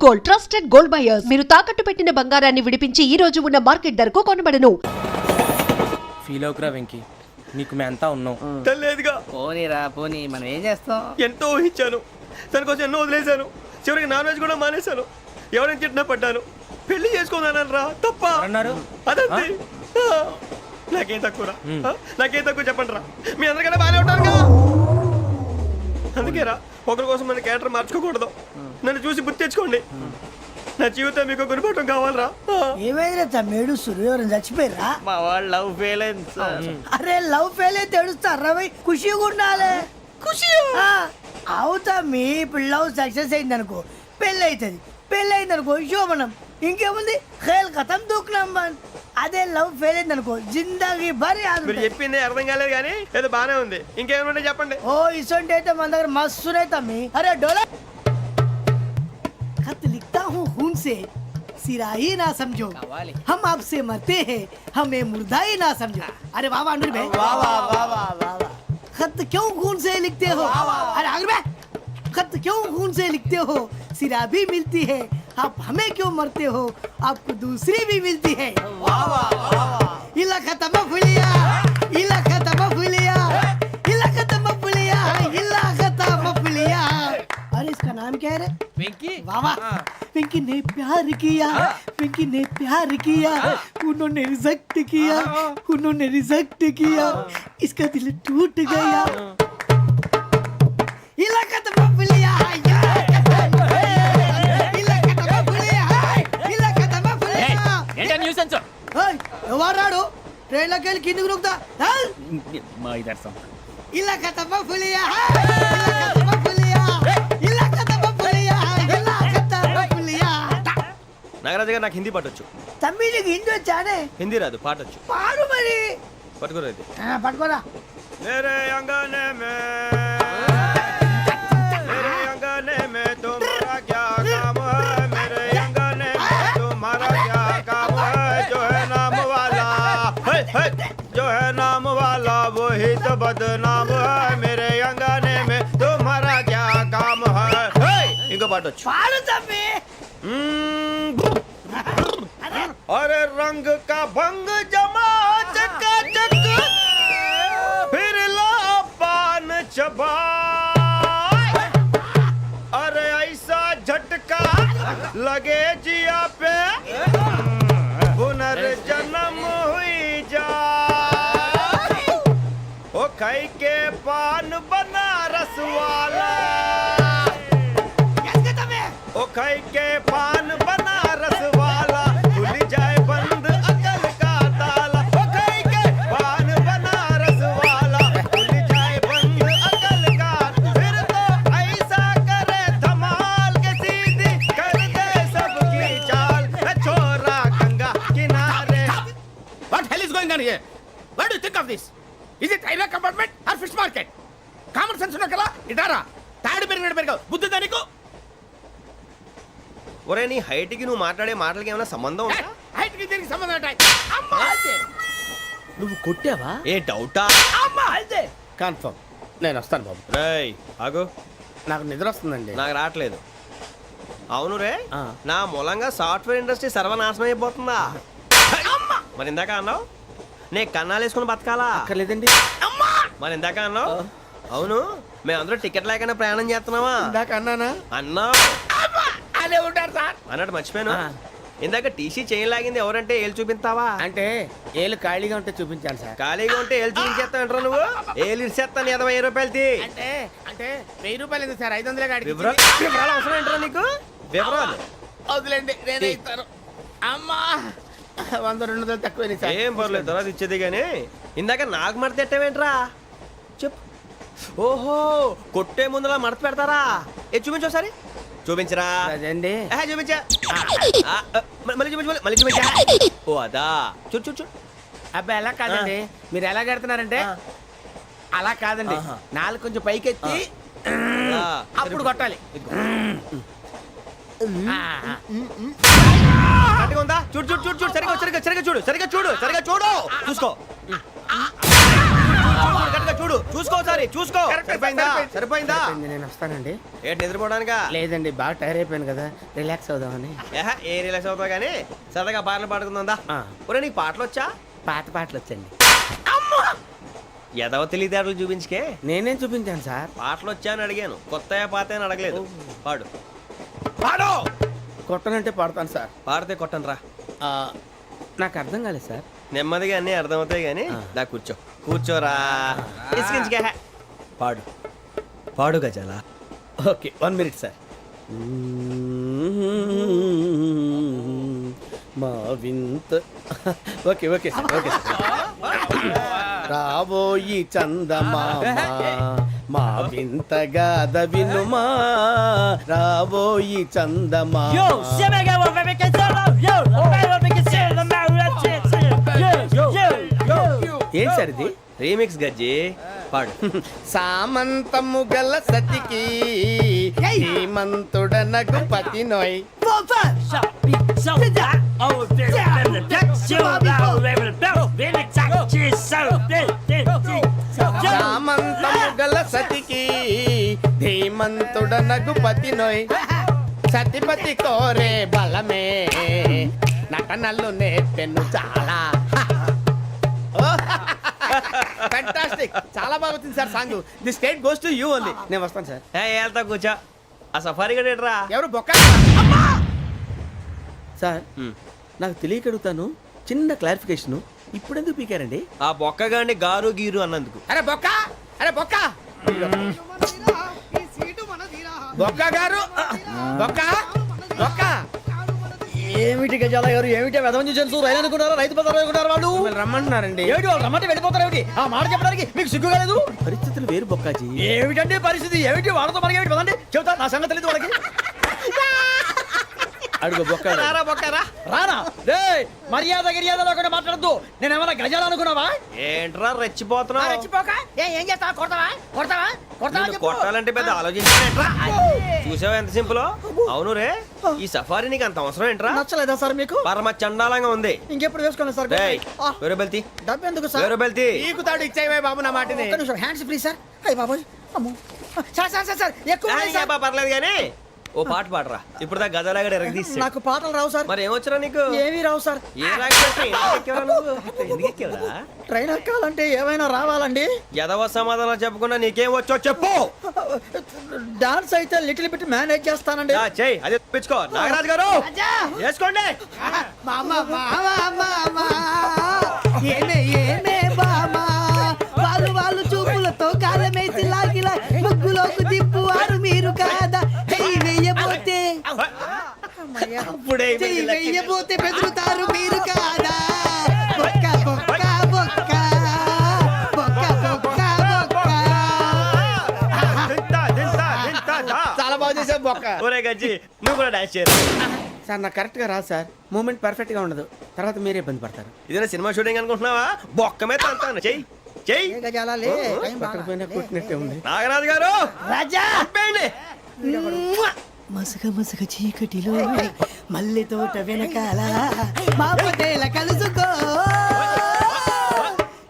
Gold, trusted gold buyers. మీరు తాకట్టు పెట్టిన బంగారాన్ని విడిపించి ఈ రోజు ఉన్న మార్కెట్ ధరకు కొనబడను. ఫీల్ అవుకురా వెంకీ, నీకు మేమంతా ఉన్నాం. తెలియదుగా. పోనీరా పోనీ, మనం ఏం చేస్తాం? ఎంతో ఊహించాను, దానికోసం ఎన్నో వదిలేశాను. చివరికి నాన్ వెజ్ కూడా మానేశాను. ఎవరైనా తిట్టినా పడ్డాను. పెళ్లి చేసుకున్నాను రా, తప్ప అన్నారు. అదంతే. నాకేం తక్కువ, నాకేం తక్కువ చెప్పండి రా. మీ అందరికన్నా బాగానే ఉంటారుగా. అందుకేరా ఒకరి కోసం మన క్యారెక్టర్ మార్చుకోకూడదు. నన్ను చూసి గుర్తు తెచ్చుకోండి. నా జీవితం మీకు గురిపటం కావాలరా. ఏమైనా తమ్మేడు ఎవరైనా చచ్చిపోయిరా? మా వాళ్ళు లవ్ ఫెయిల్ అయింది సార్. అరే లవ్ ఫెయిల్ అయితే ఏడుస్తారా? ఖుషిగా ఉండాలి. ఖుషి అవుతా. మీ ఇప్పుడు లవ్ సక్సెస్ అయింది అనుకో, పెళ్ళి అవుతుంది. పెళ్ళి అయింది అనుకో శోభనం. ఇంకేముంది, ఖేల్ కథం దూకునాం బాన్. అదే లవ్ ఫెయిల్ అయింది అనుకో జిందాగీ భారీ. మీరు చెప్పింది అర్థం కాలేదు కానీ ఏదో బానే ఉంది. ఇంకేమైనా చెప్పండి. ఓ ఇసొంటి అయితే మన దగ్గర మస్తునే తమ్మి. అరే డోలా खत लिखता हूँ खून से, सिरा ही ना समझो, हम आपसे मरते हैं, हमें मुर्दा ही ना समझो. अरे वाह वाह अनुर भाई, वाह वाह वाह वाह वाह. खत क्यों खून से लिखते हो? अरे अनुर भाई, खत क्यों खून से लिखते हो? सिरा भी मिलती है, आप हमें क्यों मरते हो? आपको दूसरी भी मिलती है. वाह वाह वाह. इला खत्म फुलिया, इला खत्म फुलिया, इला खत्म फुलिया, इला खत्म फुलिया. अरे इसका नाम क्या है रे? వెంకీ वाह पिंकी ने प्यार किया, पिंकी ने प्यार किया, उन्होंने रिजेक्ट किया, उन्होंने रिजेक्ट किया, इसका दिल टूट गया. इलाका तो बबलिया ఎవరాడు ట్రైన్ లోకి వెళ్ళి కిందికి నొక్కుతా. మా ఇదర్శం ఇలాకా తప్ప పులియా, ఇలాకా తప్ప పులియా, ఇలాకా తప్ప పులియా, ఇలాకా తప్ప పులియా. నాగరాజు గారు, నాకు హిందీ పాటొచ్చు. తమ్మి నీకు హిందీ వచ్చానే? హిందీ రాదు, పాటొచ్చు. పాడు మరి. పట్టుకోరా ఇది. పట్టుకోరా. मेरे अंगने में, मेरे अंगने में तुम्हारा क्या काम है? मेरे अंगने में तुम्हारा क्या काम है? जो है नाम वाला, जो है नाम वाला वही तो बदनाम है. मेरे अंगने में तुम्हारा क्या काम है? इनको पाटो. पाड़ो तम्मी. अरे रंग का भंग जमा चकाचक, फिर ला पान चबा. अरे ऐसा झटका लगे जिया पे, पुनर्जन्म हुई जा. ओ खाई के पान बनारस वाला, ओ खाई के पान बनारस वाला, खुल जाए बंद अकल का ताला. ओ खाई के पान बनारस वाला, खुल जाए बंद अकल का. फिर तो ऐसा करे धमाल के सीधी कर दे सबकी चाल. छोरा गंगा किनारे. What hell is going on here? What do you think of this? Is it railway compartment or fish market? Common sense ఉన్న కదా ఇటారా. తాడు పెరిగావు బుద్ధి దానికి. ఒరే, నీ హైట్ కి నువ్వు మాట్లాడే మాటలకి ఏమైనా సంబంధం ఉందా? హైట్ కి దీనికి సంబంధం ఉంటాయి. అమ్మా అయితే నువ్వు కొట్టావా? ఏ డౌటా? అమ్మా అయితే కన్ఫర్మ్. నేను వస్తాను బాబు. రేయ్ ఆగు, నాకు నిద్ర వస్తుందండి. నాకు రావట్లేదు. అవును రే, నా మూలంగా సాఫ్ట్వేర్ ఇండస్ట్రీ సర్వనాశనం అయిపోతుందా? మరి ఇందాక అన్నావు నే కన్నాలు వేసుకుని బతకాలా? అక్కర్లేదండి. మరి ఇందాక అన్నావు అవును మేమందరూ టికెట్ లేకుండా ప్రయాణం చేస్తున్నావా? ఇందాక అన్నానా? అన్నావు. అదే ఉంటారు సార్. అన్నట్టు మర్చిపోయాను, ఇందాక టీసీ చేయి లాగింది ఎవరంటే ఏళ్ళు చూపిస్తావా? అంటే ఏళ్ళు ఖాళీగా ఉంటే చూపించాలి సార్. ఖాళీగా ఉంటే ఏళ్ళు చూపించేస్తానంటారా నువ్వు? ఏళ్ళు ఇచ్చేస్తాను 20 రూపాయలది. అంటే అంటే 1000 రూపాయలు ఎందుకు సార్? 500 గాడికి వివరాలు అవసరం ఏంటరా నీకు? వివరాలు వదిలేండి, నేనే ఇస్తాను. అమ్మా 100-200 తక్కువ సార్. ఏం పర్లేదు, తర్వాత ఇచ్చేది. కానీ ఇందాక నాకు మడత ఎట్టవేంట్రా చెప్పు. ఓహో, కొట్టే ముందులా మడత పెడతారా? ఏ చూపించు ఒకసారి. చూపించరా? అదండి. చూపించా. మళ్ళీ చూపించు, మళ్ళీ చూపించా. ఓ అదా, చూడు చూడు చూడు. అబ్బాయి ఎలా కాదండి, మీరు ఎలా కడుతున్నారంటే అలా కాదండి. నాలుగు కొంచెం పైకెత్తి అప్పుడు కొట్టాలి. కరెక్ట్గా ఉందా? చూడు చూడు చూడు చూడు. సరిగా సరిగా సరిగా చూడు, సరిగా చూడు, సరిగా చూడు, సరిగా చూడు. చూసుకో, కరెక్ట్గా చూడు. చూసుకో సారి చూసుకో. సరిపోయిందా? సరిపోయిందా? నేను వస్తానండి. ఏంటి నిద్రపోవడానికా? లేదండి, బాగా టైర్ అయిపోయాను కదా, రిలాక్స్ అవుదామని. ఏ రిలాక్స్ అవుతావు కానీ సరదాగా పాటలు పాడుకుందా? ఆ. ఒరే నీకు పాటలు వచ్చా? పాత పాటలు వచ్చండి. ఎదవ తెలివితేటలు చూపించుకే. నేనేం చూపించాను సార్? పాటలు వచ్చా అని అడిగాను, కొత్త పాత అని అడగలేదు. పాడు పాడు. కొట్టనంటే పాడతాను సార్. పాడితే కొట్టను రా. నాకు అర్థం కాలేదు సార్. నెమ్మదిగా అన్నీ అర్థమవుతాయి కానీ దా కూర్చో. కూర్చోరా. ఇసుకించుకే. పాడు పాడు గజాల. Okay, 1 minute sir. మా వింత. Okay okay sir, okay sir. రాబోయి చందమామ మా వింత గాథ వినుమా, రాబోయి చందమామ. ఏంటి సార్ ఇది? రీమిక్స్ గజ్జి. పాడు. సామంతము గల సతికి హేమంతుడనగు పతి నోయ్. సామంతము గల సతికి ధీమంతుడనగు పతి నోయ్. సతిపతి కోరే బలమే నటనలు నేర్పెను చాలా. ఫ్యాంటాస్టిక్, చాలా బాగా వచ్చింది sir song. The state goes to you only. నేను వస్తాను సార్. వెళ్తా కూర్చో. ఆ సఫారీ గడేట్రా. ఎవరు బొక్క సార్? నాకు తెలియక అడుగుతాను, చిన్న క్లారిఫికేషన్. ఇప్పుడు ఎందుకు పీకారండి? ఆ బొక్కగాండి గారు గీరు అన్నందుకు. అరే బొక్క, అరే బొక్క, బొక్క గారు, బొక్క బొక్క. ఏమిటి గజాల గారు, ఏమిటి వెదవం చూసారు? రైలు అనుకున్నారా, రైతు బజార్ అనుకున్నారు వాళ్ళు? మిమ్మల్ని రమ్మంటున్నారండి. ఏమిటి వాళ్ళు రమ్మంటే వెళ్ళిపోతారు? ఏమిటి ఆ మాట చెప్పడానికి మీకు సిగ్గు కాలేదు? పరిస్థితులు వేరు బొక్కాజీ. ఏమిటండి పరిస్థితి? ఏమిటి వాళ్ళతో మనకి ఏమిటి పదండి చెబుతా, నా సంగతి తెలియదు వాళ్ళకి. అడుగు బొక్క. రారా బొక్కరా. రానా రే, మర్యాద గిర్యాద లేకుండా మాట్లాడద్దు. నేనేమన్నా గజాలు అనుకున్నావా? ఏంట్రా రెచ్చిపోతున్నావు? రెచ్చిపోక ఏం చేస్తావా? కొడతావా కొడతావా కొడతావా నిన్ను చెప్పు. కొట్టాలంటే పెద్ద ఆలోచించానేంట్రా. చూసావా ఎంత సింపుల్? అవును రే, ఈ సఫారీ నీకు అంత అవసరం ఏంట్రా? నచ్చలేదా సార్ మీకు? పరమ చండాలంగా ఉంది. ఇంకెప్పుడు వేసుకోండి సార్. డేయ్, వేరే బెల్తి, డబ్బు ఎందుకు సార్? వేరే బెల్తి. నీకు తాడు ఇచ్చాయి బాబు నా మాటని. ఒక్క నిమిషం, హ్యాండ్స్ ప్లీజ్ సార్. అయ్యి బాబోయ్, అమ్మో సార్ సార్ సార్ సార్ ఎక్కువ ఉన్నాయి సార్. పర్లేదు కానీ ఓ పాట పాడరా. ఇప్పుడు దా గదలాగడ ఎరగదీసి. నాకు పాటలు రావు సార్. మరి ఏమొచ్చరా నీకు? ఏమీ రావు సార్. ఏ ఎందుకు ఎక్కావురా? ట్రైన్ ఎక్కాలంటే ఏమైనా రావాలండి. ఎదవ సమాధానం చెప్పకుండా నీకేం వచ్చో చెప్పు. డాన్స్ అయితే లిటిల్ బిట్ మేనేజ్ చేస్తానండి. చెయ్యి, అదే తెప్పించుకో. నాగరాజు గారు వేసుకోండి. మామా మామా మామా ఏమే ఏమే బామా, వాళ్ళు వాళ్ళు చూపులతో కాలమేసి లాగిలా ముగ్గులోకి దిప్పువారు మీరు కాదా? చెయ్యి వెయ్యబోతే అప్పుడే చెయ్యి వెయ్యబోతే బెదురుతారు మీరు కాదా? బొక్క బొక్క బొక్క బొక్క బొక్క బొక్క. చాలా బాగా చేసావు బొక్క. ఒరే గజ్జి, నువ్వు కూడా డాన్స్ చేయరు. సార్ నాకు కరెక్ట్ గా రాదు సార్. మూమెంట్ పర్ఫెక్ట్ గా ఉండదు, తర్వాత మీరే ఇబ్బంది పడతారు. ఇదేనా సినిమా షూటింగ్ అనుకుంటున్నావా? బొక్క మీద అంటాను. చెయ్యి చెయ్యి. ఏ గజాలా లే, టైం బాగా. పక్కన పోయినా కొట్టినట్టే ఉంది. నాగరాజు గారు రాజా ఆపేయండి. మసక మసక చీకటిలో మల్లె తోట వెనకాల మా పటేల కలుసుకో,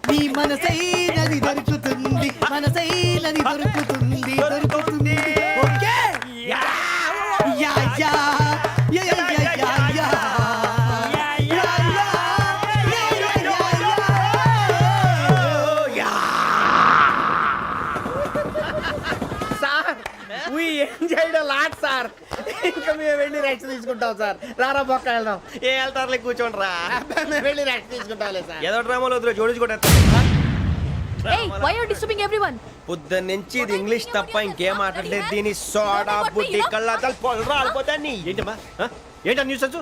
నీ మనసైనది దొరుకుతుంది, మనసైనది దొరుకుతుంది దొరుకుతుంది. Okay yeah yeah yeah yeah yeah yeah yeah yeah. Sir we enjoyed a lot sir. ఇంకా మేము వెళ్ళి రెస్ట్ తీసుకుంటాం సార్. రారా బొక్క వెళ్దాం. ఏ వెళ్తారులే, కూర్చోండి రా. మేము వెళ్ళి రెస్ట్ తీసుకుంటాంలే సార్. ఏదో డ్రామాలో వద్దు, జోడించుకుంటా. Hey, why are you disturbing everyone? పొద్దున్న నుంచి ఇది ఇంగ్లీష్ తప్ప ఇంకేం మాట్లాడలేదు. దీని సోడా బుడ్డి కళ్ళ పొలరా అల్పోతాన్ని. ఏంటమ్మా ఏంటా న్యూస్ వచ్చు?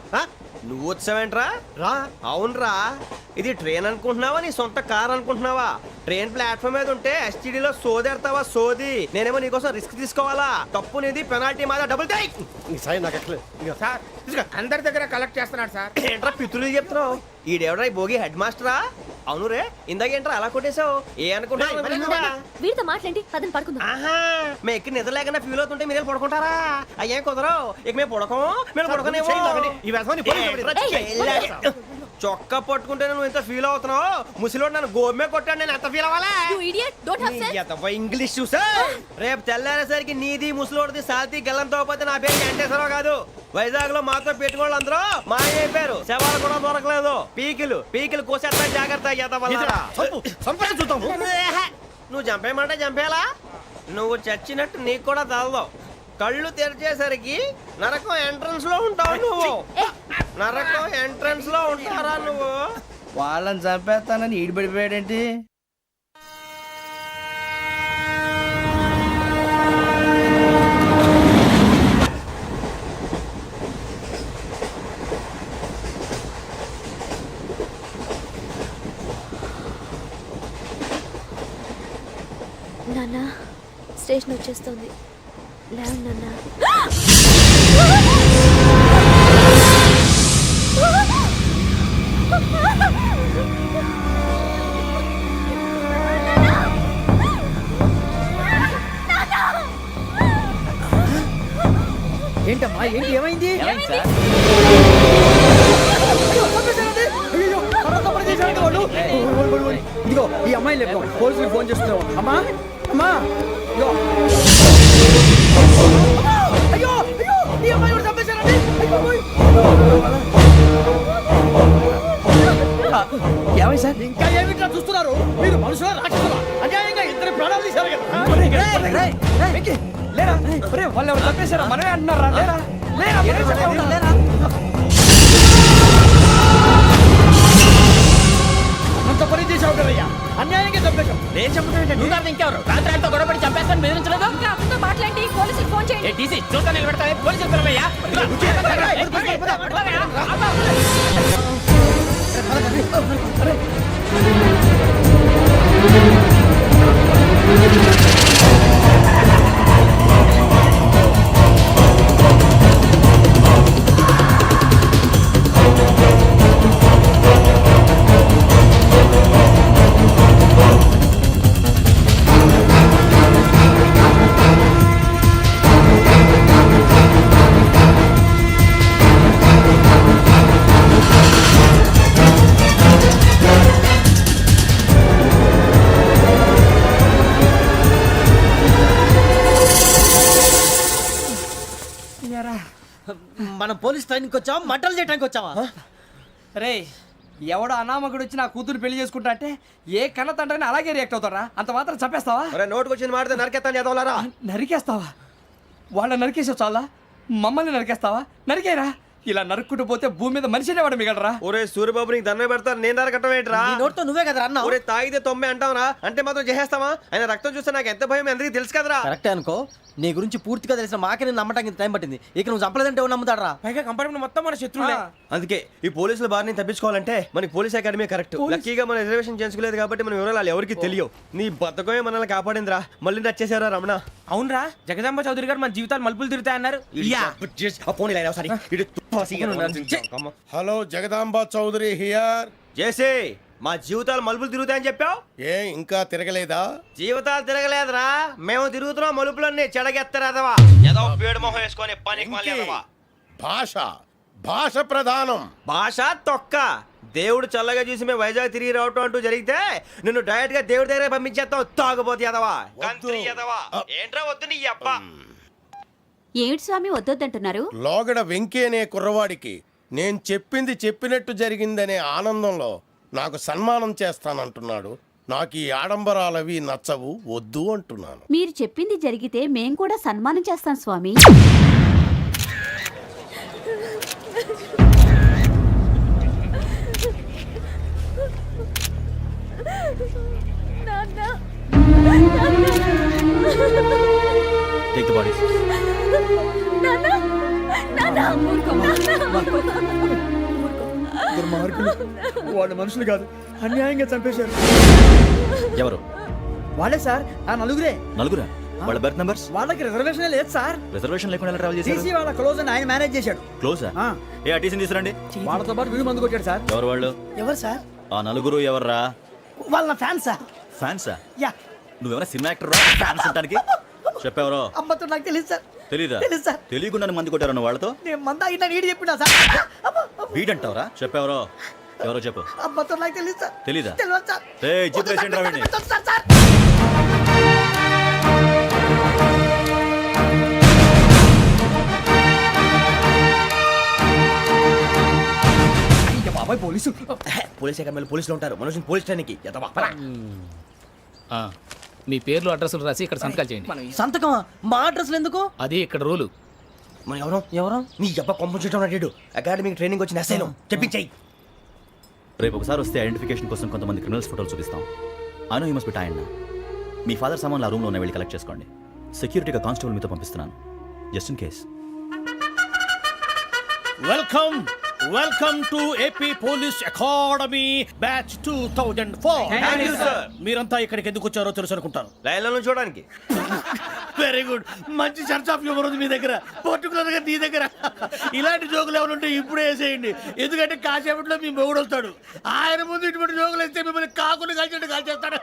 నువ్వు వచ్చావేంట్రా? రా. అవునరా, ఇది ట్రైన్ అనుకుంటున్నావా, నీ సొంత కార్ అనుకుంటున్నావా? ట్రైన్ ప్లాట్ఫామ్ మీద ఉంటే ఎస్టీడీలో సోదేడతావా? సోది. నేనేమో నీకోసం రిస్క్ తీసుకోవాలా? తప్పు నీది, పెనాల్టీ మాదా, డబుల్ టై. సాయి నాకు ఎట్లేదు సార్ అందరి దగ్గర కలెక్ట్ చేస్తున్నాడు సార్. ఏంట్రా పితులు చెప్తున్నావు? ఈడెవడ్రా, ఈ భోగి హెడ్ మాస్టరా? అవును రే, ఇందాకేంట్రా అలా కొట్టేశావు? ఏ అనుకుంటున్నా? వీరితో మాట్లాడి అతను పడుకుందాం. ఆహా, మేము ఎక్కడ నిద్ర లేకుండా ఫీల్ అవుతుంటే మీరు పడుకుంటారా? అయ్యేం కుదరవు. ఇక మేము పడకం, మేము పడకనేమో. చొక్కా పట్టుకుంటే నువ్వు ఎంత ఫీల్ అవుతున్నావు? ముసలివాడు నన్ను గోమే కొట్టాడు, నేను ఎంత ఫీల్ అవ్వాలా? You idiot, don't have sense. English చూసా? రేపు తెల్లారేసరికి నీది ముసలోడిది సాల్తీ గల్లంతో పోతే నా పేరు వెంకటేశ్వరరావు కాదు. వైజాగ్ లో మాతో పెట్టుకోళ్ళు అందరూ మాయైపోయారు. శవాలు కూడా దొరకలేదు. పీకిలు కోసేస్తా, జాగ్రత్త. నువ్వు చంపేయమంటే చంపేలా? నువ్వు చచ్చినట్టు నీకు కూడా తగదు. కళ్ళు తెరిచేసరికి నరకం ఎంట్రన్స్ లో ఉంటావు నువ్వు. నరకం ఎంట్రన్స్ లో ఉంటారా నువ్వు? వాళ్ళని చంపేస్తానని ఈడిపడిపోయాడేంటి? నాన్న స్టేషన్ వచ్చేస్తుంది. లేవు నాన్న. ఏంటమ్మా ఏంటి ఏమైంది? ఇదిగో ఈ అమ్మాయి లేదు, పోలీసులకు ఫోన్ చేస్తున్నావు. అమ్మా అమ్మా ఇదిగో. అయ్యో అయ్యో ఈ అమ్మాయి కూడా చంపేశారండి. ఏమై సార్ ఇంకా ఏమిట్లా చూస్తున్నారు? మీరు మనుషుల రాక్షసులా? అన్యాయంగా ఇద్దరు ప్రాణాలు తీశారు కదా. లేరా వాళ్ళు ఎవరు చంపేశారా? మనమే అంటున్నారా? లేరా లేరా అంత పని చేసావు కదయ్యా, అన్యాయంగా చంపేశావు. నేను చంపడం నువ్వు కాదు ఇంకెవరు? రాత్రి ఆయనతో గొడవపడి చంపేస్తాను బెదిరించలేదు. మాట్లాడి పోలీసులకు ఫోన్ చేయండి. టీసీ చూస్తా నిలబెడతా, పోలీసులు పిలవయ్యా. మనం పోలీస్ ట్రైనింగ్కి వచ్చావా, మంటలు చేయడానికి వచ్చావా? రే ఎవడో అనామకుడు వచ్చి నా కూతురు పెళ్లి చేసుకుంటా అంటే ఏ కన్న తండ్రిని అలాగే రియాక్ట్ అవుతారా? అంత మాత్రం చంపేస్తావా? నోటుకు వచ్చింది మాడితే నరికెత్తాను చదవాలరా? నరికేస్తావా? వాళ్ళని నరికేసావు చాలా, మమ్మల్ని నరికేస్తావా? నరికేరా. ఇలా నరుక్కుంటూ పోతే భూమి మీద మనిషినే వాడు మిగలరా? ఒరే సూర్యబాబు నీకు దండ పెడతాను, నేను నరకటం ఏంట్రా? నోట్తో నువ్వే కదా అన్నావు. ఒరే తాగితే తొమ్మే అంటావురా? అంటే మాత్రం చేసేస్తావా? ఆయన రక్తం చూస్తే నాకు ఎంత భయం అందరికీ తెలుసు కదరా. కరెక్టే అనుకో, నీ గురించి పూర్తిగా తెలిసిన మాకే నేను నమ్మటానికి ఇంత టైం పట్టింది. ఇక నువ్వు చంపలేదంటే ఎవరు నమ్ముతాడరా? పైగా కంపార్ట్మెంట్ మొత్తం మన శత్రువులే. అందుకే ఈ పోలీసుల బారిని తప్పించుకోవాలంటే మనకి పోలీస్ అకాడమీ కరెక్ట్. లక్కీగా మనం రిజర్వేషన్ చేసుకోలేదు కాబట్టి మన వివరాలు ఎవరికి తెలియవు. నీ బతకమే మనల్ని కాపాడిందిరా. మళ్ళీ నచ్చేసారా రమణ? అవునరా, జగదాంబ చౌదరి గారు మన జీవితాలు మలుపులు తిరుగుతాయన్నారు. Hello Jagadamba Chowdary here. చేసే మా జీవితాలు మలుపులు తిరుగుతాయని చెప్పావు. ఏ ఇంకా తిరగలేదా? జీవితాలు తిరగలేదురా, మేము తిరుగుతున్నాం మలుపులన్నీ. చెడగెత్తరాదవా ఏదో పేడు మొహం వేసుకొని పనికి మళ్ళీ భాష ప్రధానం. భాష తొక్క. దేవుడు చల్లగా చూసి మేము వైజాగ్ తిరిగి రావటం అంటూ జరిగితే నిన్ను డైరెక్ట్ గా దేవుడి దగ్గర పంపించేస్తాం. తాగుబోతు ఎదవా, కంత్రి ఎదవా. ఏంట్రా వద్దు నీ అబ్బా. ఏమిటి స్వామి వద్దొద్దంటున్నారు? లోగడ వెంకీ అనే కుర్రవాడికి నేను చెప్పింది చెప్పినట్టు జరిగిందనే ఆనందంలో నాకు సన్మానం చేస్తానంటున్నాడు. నాకు ఈ ఆడంబరాలవి నచ్చవు, వద్దు అంటున్నాను. మీరు చెప్పింది జరిగితే మేం కూడా సన్మానం చేస్తాం స్వామి. Take the bodies. వాళ్ళు మనుషులు కాదు, అన్యాయంగా చంపేశారు. ఎవరు? వాళ్ళే సార్, ఆ నలుగురే. నలుగురా? వాళ్ళ బర్త్ నంబర్స్? వాళ్ళకి రిజర్వేషన్ లేదు సార్. రిజర్వేషన్ లేకుండా ఎలా ట్రావెల్ చేశారు? టీసీ వాళ్ళ క్లోజ్ అని ఆయన మేనేజ్ చేశాడు. క్లోజా? ఏ ఆ టీసీని తీసుకురండి. వాళ్ళతో పాటు వీడు మందు కొట్టాడు సార్. ఎవరు వాళ్ళు? ఎవరు సార్? ఆ నలుగురు ఎవర్రా? వాళ్ళ ఫ్యాన్స్ సార్. ఫ్యాన్సా? యా. నువ్వెవరా సినిమా యాక్టర్ రా? ఫ్యాన్స్ అంటానికి చెప్పేవరో? అమ్మతో నాకు తెలియదు సార్. తెలీదా? తెలుసు సార్. తెలియకుండా మంది కొట్టారన్న వాళ్ళతో? నేను మంద అయినా నీడి చెప్పినా సార్. వీడంటావరా? చెప్పేవరో? ఎవరో చెప్పు. అబ్బా तो నాకు తెలియదు సార్. తెలీదా? తెలియదు సార్. ఏయ్, జీప్ రేసేయండి రా వీడిని. పెట్టొద్దు సార్, సార్. అయ్య బాబాయ్ పోలీసు. పోలీస్ అకాడమీలో పోలీసులు ఉంటారు, మనోజ్ పోలీస్ ట్రైనింగ్కి ఎదవా, పరా. మీ పేర్లు అడ్రస్లు రాసి ఇక్కడ సంతకాలు చేయండి. సంతకమా? మా అడ్రస్లు ఎందుకు? అది ఇక్కడ రూలు. మనం ఎవరో నీ అబ్బా పంపించడం అడిగాడు. అకాడమిక్ ట్రైనింగ్ వచ్చిన అసైలం చెప్పించాయి. రేపు ఒకసారి వస్తే ఐడెంటిఫికేషన్ కోసం కొంతమంది క్రిమినల్స్ ఫోటోలు చూపిస్తాం. I know you must be tired now. Me father సామాన్లు ఆ రూమ్లో ఉన్న వెళ్ళి కలెక్ట్ చేసుకోండి. సెక్యూరిటీగా కానిస్టేబుల్ మీతో పంపిస్తున్నాను, just in case. Welcome to AP police academy batch 2004. మీరంతా ఇక్కడికి ఎందుకు వచ్చారో తెలుసు అనుకుంటాను. లైన్లను చూడడానికి. వెరీ గుడ్, మంచి చర్చ్ ఆఫ్ హ్యూమర్ ఉంది మీ దగ్గర, పర్టికులర్ గా నీ దగ్గర. ఇలాంటి జోకులు ఏమైనా ఉంటే ఇప్పుడే వేసేయండి, ఎందుకంటే కాసేపట్లో మీ మొగుడు వస్తాడు. ఆయన ముందు ఇటువంటి జోకులు వేస్తే మిమ్మల్ని కాకుని కాల్చేట్టు కాల్చేస్తాడు.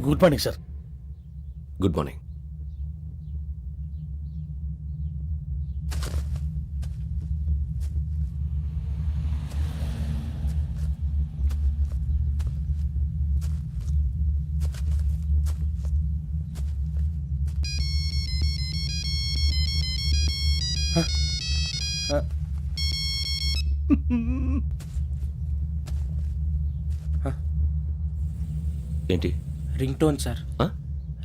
Good morning sir. Good morning. ఏంటి? Ring tone sir,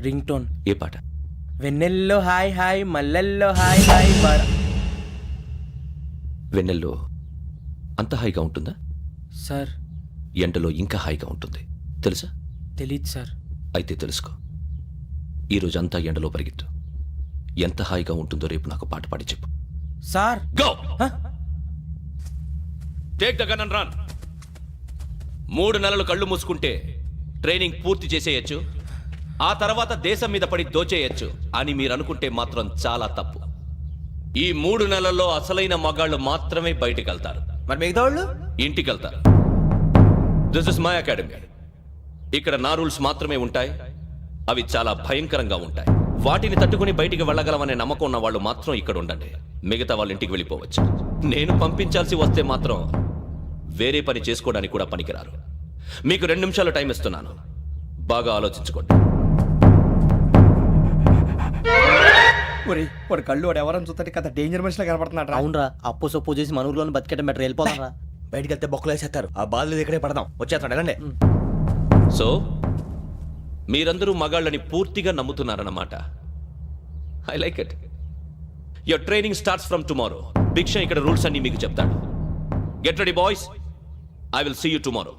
ring tone. ఏ పాట? వెన్నెల్లో హాయ్ హాయ్, మల్లెల్లో హాయ్ హాయ్. వెన్నెల్లో అంత హాయిగా ఉంటుందా? సార్ ఎండలో ఇంకా హాయిగా ఉంటుంది తెలుసా? తెలీదు సార్. అయితే తెలుసుకో, ఈరోజు అంతా ఎండలో పరిగెత్తు. ఎంత హాయిగా ఉంటుందో రేపు నాకు పాట పాడి చెప్పు. Sir go take the gun and run. 3 నెలలు కళ్ళు మూసుకుంటే ట్రైనింగ్ పూర్తి చేసేయచ్చు, ఆ తర్వాత దేశం మీద పడి దోచేయచ్చు అని మీరు అనుకుంటే మాత్రం చాలా తప్పు. ఈ 3 నెలల్లో అసలైన మగాళ్ళు మాత్రమే బయటికి వెళ్తారు. మరి మిగతా వాళ్ళు ఇంటికి వెళ్తారు. This is my academy. ఇక్కడ నా రూల్స్ మాత్రమే ఉంటాయి, అవి చాలా భయంకరంగా ఉంటాయి. వాటిని తట్టుకుని బయటికి వెళ్ళగలమనే నమ్మకం ఉన్న వాళ్ళు మాత్రం ఇక్కడ ఉండండి, మిగతా వాళ్ళు ఇంటికి వెళ్ళిపోవచ్చు. నేను పంపించాల్సి వస్తే మాత్రం వేరే పని చేసుకోవడానికి కూడా పనికిరారు. మీకు 2 నిమిషాలు టైం ఇస్తున్నాను, బాగా ఆలోచించుకోండి. వాడు కళ్ళు వాడు ఎవరైనా చూస్తే కదా డేంజర్ మనిషిలో కనపడుతున్నాడు. అవునరా, అప్పు సొప్పు చేసి మన ఊర్లో బతికేట బెటర్. వెళ్ళిపోతారా? బయటికి వెళ్తే బొక్కలు వేసేస్తారు, ఆ బాధలు ఇక్కడే పడదాం. వచ్చేస్తాడు వెళ్ళండి. సో మీరందరూ మగాళ్ళని పూర్తిగా నమ్ముతున్నారన్నమాట. I like it. Your training starts from tomorrow. Bhiksha ఇక్కడ రూల్స్ అన్ని మీకు చెప్తాడు. Get ready boys, I will see you tomorrow.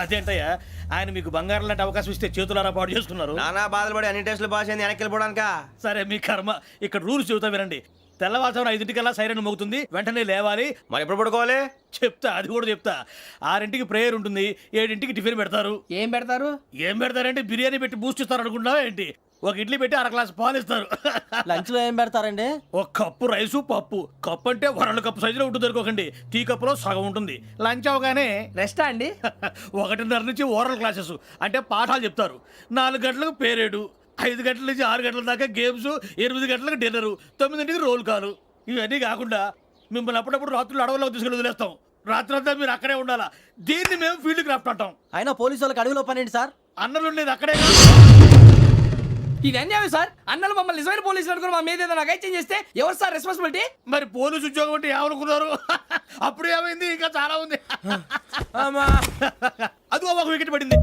అదేంటయ్యా, ఆయన మీకు బంగారం లాంటి అవకాశం ఇస్తే చేతులారా పాటు చేసుకున్నారు. నానా బాధలు పడి అన్ని టెస్టులు పాస్ అయింది, వెనక్కి వెళ్ళిపోవడానికా? సరే మీ కర్మ. ఇక్కడ రూల్స్ చెబుతా వినండి. తెల్లవారుజామున 5 సైరన్ మోగుతుంది, వెంటనే లేవాలి. మరి ఎప్పుడు పడుకోవాలి? చెప్తా, అది కూడా చెప్తా. 6 ప్రేయర్ ఉంటుంది, 7 టిఫిన్ పెడతారు. ఏం పెడతారు? ఏం పెడతారంటే బిర్యానీ పెట్టి బూస్ట్ ఇస్తారు అనుకుంటున్నావా ఏంటి? ఒక ఇడ్లీ పెట్టి 1 గ్లాస్ పాలు ఇస్తారు. లంచ్ లో ఏం పెడతారండి? ఒక కప్పు రైసు పప్పు. కప్పు అంటే 1 కప్పు సైజులో ఉంటుంది అనుకోకండి, టీ కప్పులో సగం ఉంటుంది. లంచ్ అవగానే రెస్టా అండి? 1:30 నుంచి ఓరల్ క్లాసెస్ అంటే పాఠాలు చెప్తారు. 4 గంటలకు పేరేడు, 5 గంటల నుంచి 6 గంటల దాకా గేమ్స్, 8 గంటలకు డిన్నరు, 9ంటికి రోల్ కాలు. ఇవన్నీ కాకుండా మిమ్మల్ని అప్పుడప్పుడు రాత్రులు అడవుల్లో తీసుకుని వదిలేస్తాం. రాత్రంతా మీరు అక్కడే ఉండాలా. దీన్ని మేము ఫీల్డ్ క్రాఫ్ట్ అంటాం. అయినా పోలీసు వాళ్ళకి అడవిలో పని ఏంటి సార్? అన్నలు ఉండేది అక్కడే. ఇది అన్యాయం సార్. అన్నలు మమ్మల్ని నిజమైన పోలీసులు అనుకుని మా మీద ఏదైనా నగైత్యం చేస్తే ఎవరు సార్ రెస్పాన్సిబిలిటీ? మరి పోలీసు ఉద్యోగం అంటే ఏమనుకున్నారు? అప్పుడు ఏమైంది, ఇంకా చాలా ఉంది. అది ఒక వికెట్ పడింది.